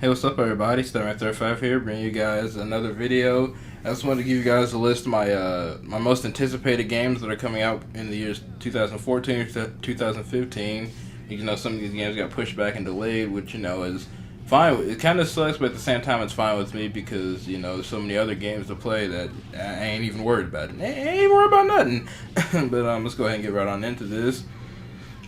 Hey, what's up, everybody? Starman35 here, bringing you guys another video. I just wanted to give you guys a list of my most anticipated games that are coming out in the years 2014 to 2015. Some of these games got pushed back and delayed, which is fine. It kind of sucks, but at the same time, it's fine with me because there's so many other games to play that I ain't even worried about. I ain't even worried about nothing. But let's go ahead and get right on into this.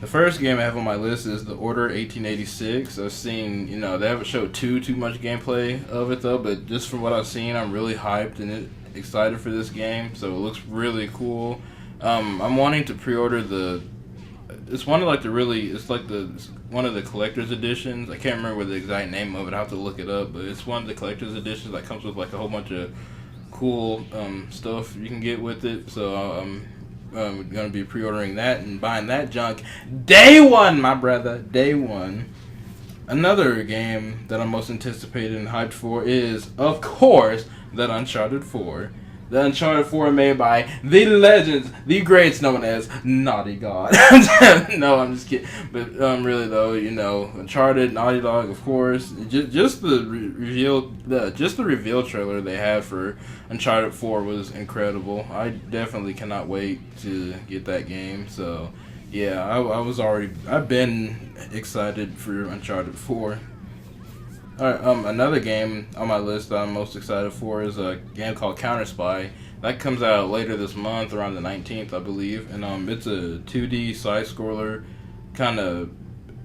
The first game I have on my list is The Order 1886. I've seen, they haven't showed too much gameplay of it though, but just from what I've seen, I'm really hyped and excited for this game. So it looks really cool. I'm wanting to pre-order it's one of like one of the collector's editions. I can't remember the exact name of it. I have to look it up, but it's one of the collector's editions that comes with like a whole bunch of cool stuff you can get with it. So I'm going to be pre-ordering that and buying that junk day one, my brother, day one. Another game that I'm most anticipated and hyped for is, of course, that Uncharted 4. The Uncharted 4 made by the legends, the greats known as Naughty God. No, I'm just kidding. But really though, Uncharted, Naughty Dog, of course. Just the reveal trailer they had for Uncharted 4 was incredible. I definitely cannot wait to get that game. So yeah, I've been excited for Uncharted 4. Alright, another game on my list that I'm most excited for is a game called Counter Spy. That comes out later this month, around the 19th, I believe. And it's a 2D side-scroller kind of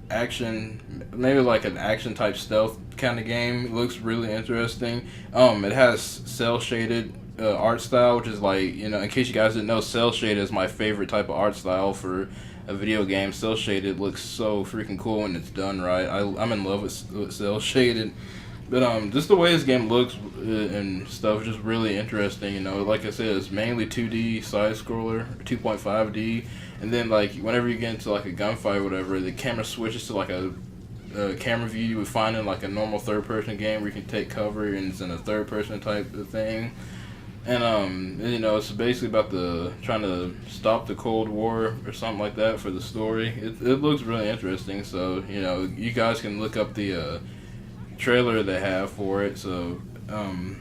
action, maybe like an action-type stealth kind of game. It looks really interesting. It has cel-shaded art style, which is like, in case you guys didn't know, cel-shaded is my favorite type of art style for a video game. Cel shaded looks so freaking cool when it's done right. I'm in love with cel shaded, but just the way this game looks and stuff is just really interesting. Like I said, it's mainly 2D side scroller, 2.5D, and then like whenever you get into like a gunfight or whatever, the camera switches to like a camera view you would find in like a normal third person game where you can take cover and it's in a third person type of thing. And it's basically about trying to stop the Cold War or something like that for the story. It looks really interesting. So you guys can look up the trailer they have for it. So and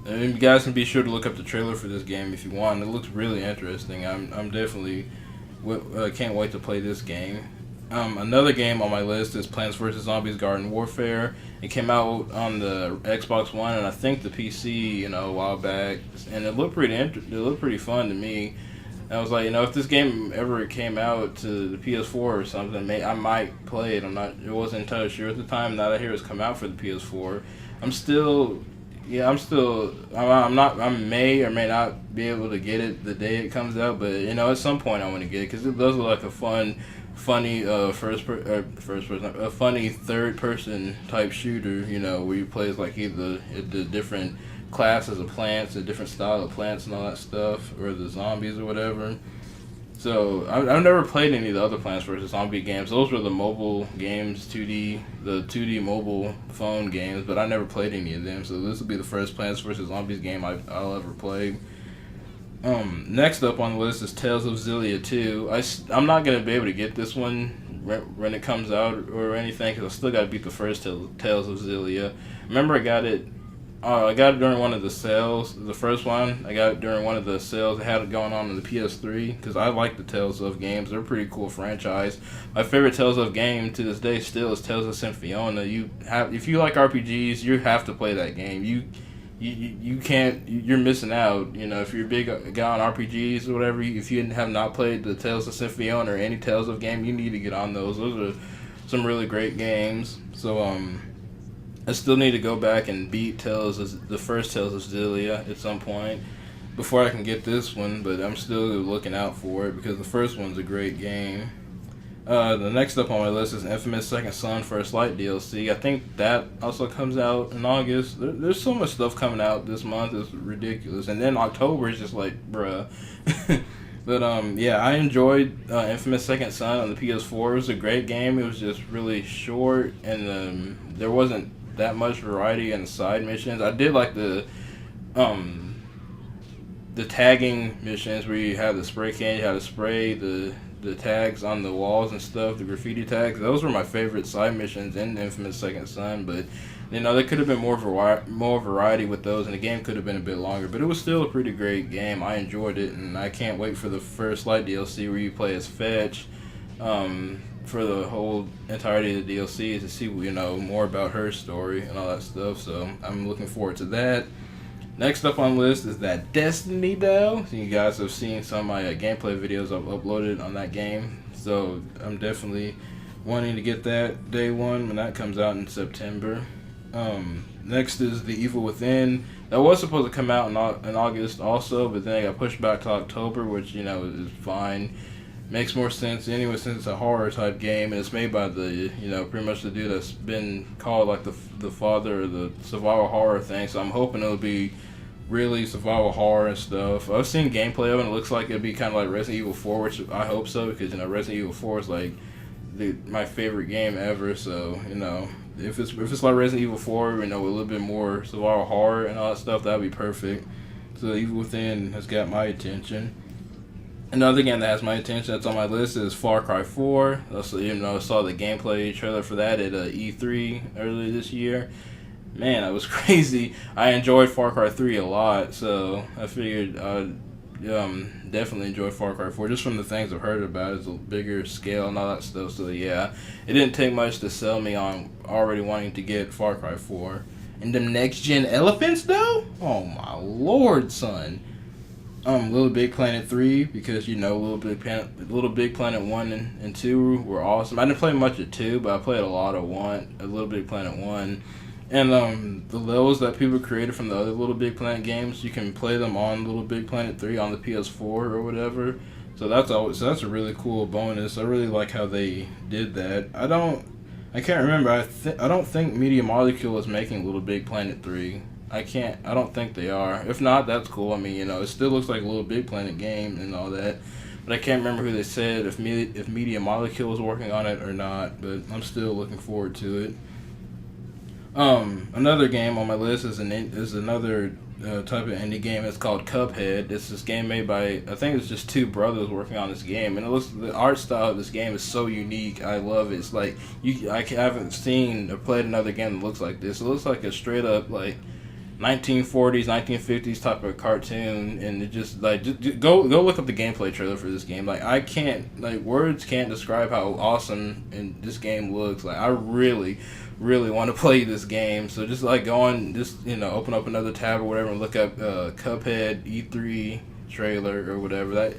you guys can be sure to look up the trailer for this game if you want. It looks really interesting. I'm definitely can't wait to play this game. Another game on my list is Plants vs. Zombies Garden Warfare. It came out on the Xbox One and I think the PC, a while back, and it looked pretty fun to me. And I was like, if this game ever came out to the PS4 or something, I might play it. It wasn't entirely sure at the time. Now that I hear it's come out for the PS4, I may or may not be able to get it the day it comes out, but at some point I want to get it because it does look like a funny funny third person type shooter, where you play as like either the different classes of plants, a different style of plants and all that stuff, or the zombies or whatever. So I've never played any of the other Plants vs. Zombie games. Those were the mobile games, the 2D mobile phone games, but I never played any of them. So this will be the first Plants vs. Zombies game I'll ever play. Next up on the list is Tales of Xillia 2. I'm not going to be able to get this one when it comes out or anything because I still got to beat the first Tales of Xillia. Remember I got it during one of the sales. The first one, I got it during one of the sales. I had it going on the PS3 because I like the Tales of games. They're a pretty cool franchise. My favorite Tales of game to this day still is Tales of Symphonia. If you like RPGs, you have to play that game. You can't. You're missing out. If you're a big guy on RPGs or whatever, if you have not played the Tales of Symphonia or any Tales of game, you need to get on those. Those are some really great games. So I still need to go back and beat the first Tales of Xillia at some point before I can get this one. But I'm still looking out for it because the first one's a great game. The next up on my list is Infamous Second Son First Light DLC. I think that also comes out in August. There's so much stuff coming out this month, it's ridiculous. And then October is just like, bruh. But yeah, I enjoyed Infamous Second Son on the PS4. It was a great game. It was just really short, and there wasn't that much variety in the side missions. I did like the tagging missions where you have the spray can, you have to spray the the tags on the walls and stuff, the graffiti tags. Those were my favorite side missions in Infamous Second Son, but there could have been more variety with those, and the game could have been a bit longer. But it was still a pretty great game. I enjoyed it, and I can't wait for the First Light DLC where you play as Fetch. For the whole entirety of the DLC to see more about her story and all that stuff. So I'm looking forward to that. Next up on the list is that Destiny though. So you guys have seen some of my gameplay videos I've uploaded on that game. So I'm definitely wanting to get that day one when that comes out in September. Next is The Evil Within. That was supposed to come out in August also, but then it got pushed back to October, which is fine. Makes more sense anyway since it's a horror type game and it's made by the pretty much the dude that's been called like the father of the survival horror thing. So I'm hoping it'll be really survival horror and stuff. I've seen gameplay of it and it looks like it'd be kind of like Resident Evil 4, which I hope so because Resident Evil 4 is like my favorite game ever. So if it's like Resident Evil 4, with a little bit more survival horror and all that stuff, that'd be perfect. So Evil Within has got my attention. Another game that has my attention that's on my list is Far Cry 4. Also, I saw the gameplay trailer for that at E3 earlier this year. Man, that was crazy. I enjoyed Far Cry 3 a lot, so I figured I'd definitely enjoy Far Cry 4 just from the things I've heard about it. It's a bigger scale and all that stuff, so yeah. It didn't take much to sell me on already wanting to get Far Cry 4. And them next-gen elephants, though? Oh, my lord, son. Little Big Planet 3 because Little Big Planet 1 and 2 were awesome. I didn't play much of 2, but I played a lot of 1, a Little Big Planet 1. And the levels that people created from the other Little Big Planet games, you can play them on Little Big Planet 3 on the PS4 or whatever. So that's a really cool bonus. I really like how they did that. I can't remember. I don't think Media Molecule is making Little Big Planet 3. I don't think they are. If not, that's cool. I mean, it still looks like a Little Big Planet game and all that. But I can't remember who they said, if Media Molecule was working on it or not. But I'm still looking forward to it. Another game on my list is another type of indie game. It's called Cuphead. It's this game made by, I think it's just two brothers working on this game. And the art style of this game is so unique. I love it. It's like, I haven't seen or played another game that looks like this. It looks like a straight up, 1940s, 1950s type of cartoon, and it just go look up the gameplay trailer for this game. Words can't describe how awesome and this game looks. I really want to play this game. So just open up another tab or whatever and look up Cuphead E3 trailer or whatever.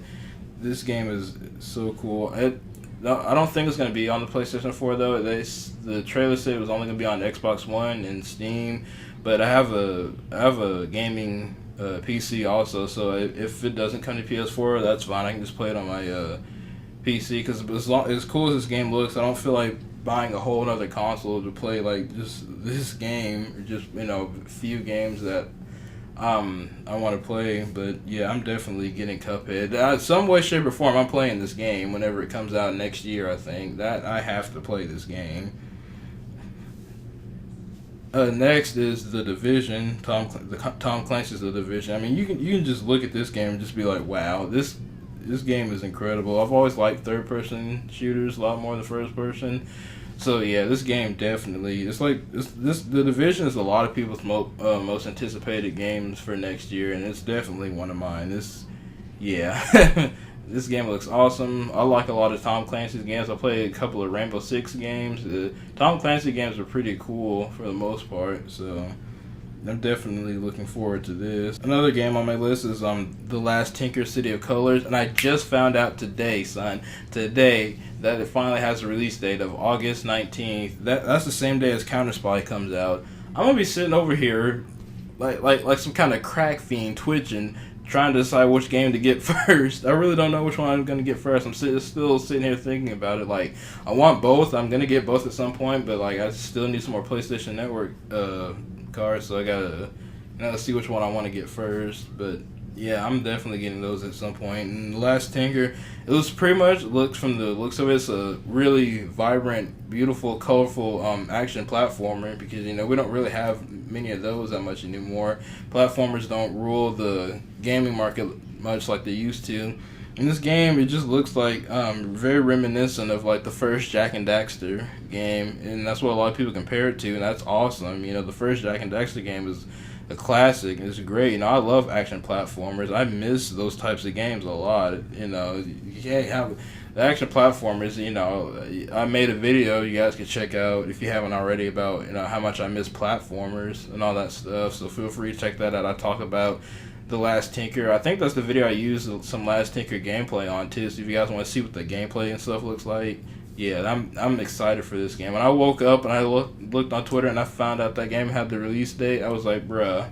This game is so cool. I don't think it's going to be on the PlayStation 4 though. The trailer said it was only going to be on Xbox One and Steam. But I have a gaming PC also, so if it doesn't come to PS4, that's fine. I can just play it on my PC, because as cool as this game looks, I don't feel like buying a whole other console to play just this game, or just a few games that I want to play. But yeah, I'm definitely getting Cuphead. Some way, shape, or form, I'm playing this game whenever it comes out next year. I think that I have to play this game. Next is The Division. Tom Clancy's The Division. I mean, you can just look at this game and just be like, wow, this game is incredible. I've always liked third-person shooters a lot more than first-person. So yeah, this game definitely, The Division is a lot of people's most anticipated games for next year, and it's definitely one of mine. This game looks awesome. I like a lot of Tom Clancy's games. I played a couple of Rainbow Six games. Tom Clancy games are pretty cool for the most part, so I'm definitely looking forward to this. Another game on my list is The Last Tinker City of Colors, and I just found out today, that it finally has a release date of August 19th. That's the same day as Counter-Spy comes out. I'm gonna be sitting over here like some kind of crack fiend twitching, trying to decide which game to get first. I really don't know which one I'm going to get first. I'm still sitting here thinking about it. I want both. I'm going to get both at some point, but I still need some more PlayStation Network cards, so I got to see which one I want to get first. But yeah, I'm definitely getting those at some point. And The Last Tinker, it was pretty much, from the looks of it, it's a really vibrant, beautiful, colorful action platformer, because we don't really have many of those that much anymore. Platformers don't rule the gaming market much like they used to. In this game, it just looks like very reminiscent of like the first Jak and Daxter game, and that's what a lot of people compare it to, and that's awesome. You know, the first Jak and Daxter game is a classic. It's great. You know, I love action platformers. I miss those types of games a lot. You know, you can't have the action platformers. You know, I made a video you guys can check out if you haven't already about, you know, how much I miss platformers and all that stuff. So feel free to check that out. I talk about The Last Tinker. I think that's the video I used some Last Tinker gameplay on too. So if you guys want to see what the gameplay and stuff looks like, yeah, I'm excited for this game. When I woke up and I looked on Twitter and I found out that game had the release date, I was like, bruh,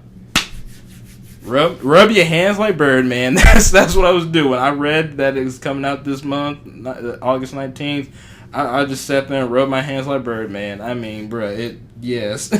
rub your hands like Birdman. That's what I was doing. I read that it was coming out this month, August 19th. I just sat there and rubbed my hands like Birdman. I mean, bruh, yes.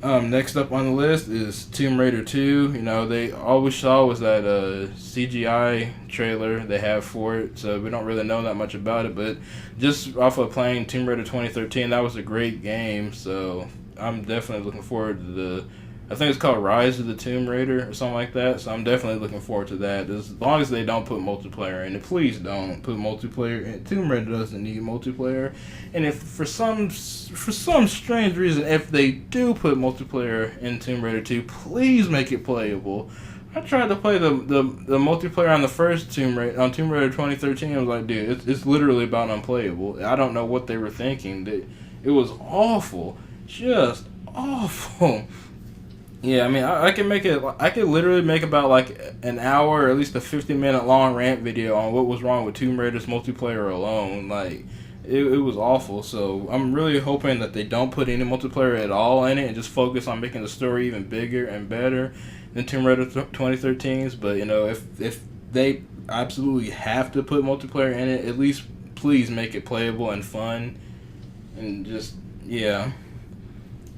Next up on the list is Tomb Raider 2. You know, all we saw was that CGI trailer they have for it, so we don't really know that much about it. But just off of playing Tomb Raider 2013, that was a great game. So I'm definitely looking forward to I think it's called Rise of the Tomb Raider or something like that. So I'm definitely looking forward to that. As long as they don't put multiplayer in it, please don't put multiplayer in. Tomb Raider doesn't need multiplayer. And if for some strange reason, if they do put multiplayer in Tomb Raider 2, please make it playable. I tried to play the multiplayer on the first Tomb Raider, on Tomb Raider 2013. I was like, dude, it's literally about unplayable. I don't know what they were thinking. It was awful, just awful. Yeah, I mean, I can make it. I could literally make about like an hour, or at least a 50-minute long rant video on what was wrong with Tomb Raider's multiplayer alone. Like, it was awful. So I'm really hoping that they don't put any multiplayer at all in it and just focus on making the story even bigger and better than Tomb Raider 2013's. But you know, if they absolutely have to put multiplayer in it, at least please make it playable and fun, and just yeah.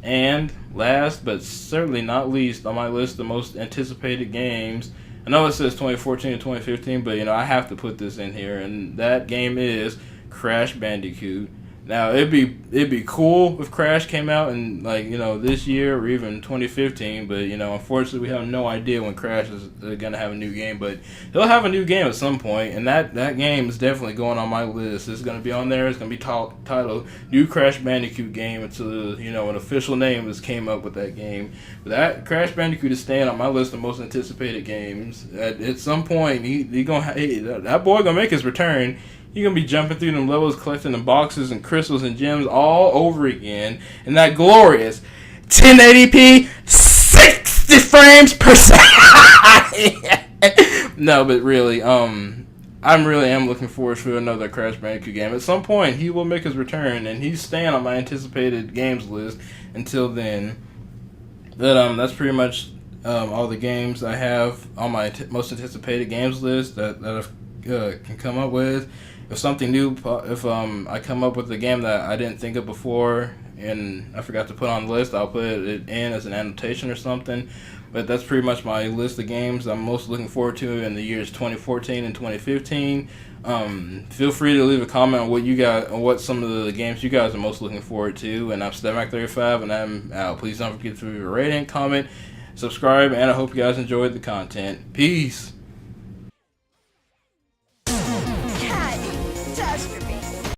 And last but certainly not least on my list of most anticipated games, I know it says 2014 and 2015, but you know I have to put this in here, and that game is Crash Bandicoot. Now it'd be cool if Crash came out in like, you know, this year or even 2015, but you know, unfortunately we have no idea when Crash is gonna have a new game, but he'll have a new game at some point, and that game is definitely going on my list. It's gonna be on there. It's gonna be titled New Crash Bandicoot Game until, you know, an official name came up with that game. But that Crash Bandicoot is staying on my list of most anticipated games. At some point that boy gonna make his return. You're going to be jumping through them levels, collecting the boxes and crystals and gems all over again. And that glorious 1080p, 60 frames per second. No, but really, I really am looking forward to another Crash Bandicoot game. At some point, he will make his return, and he's staying on my anticipated games list until then. But that's pretty much all the games I have on my most anticipated games list that I can come up with. If something new, if I come up with a game that I didn't think of before and I forgot to put on the list, I'll put it in as an annotation or something. But that's pretty much my list of games I'm most looking forward to in the years 2014 and 2015. Feel free to leave a comment on what some of the games you guys are most looking forward to. And I'm StepMac35, and I'm out. Please don't forget to leave a rating, comment, subscribe, and I hope you guys enjoyed the content. Peace.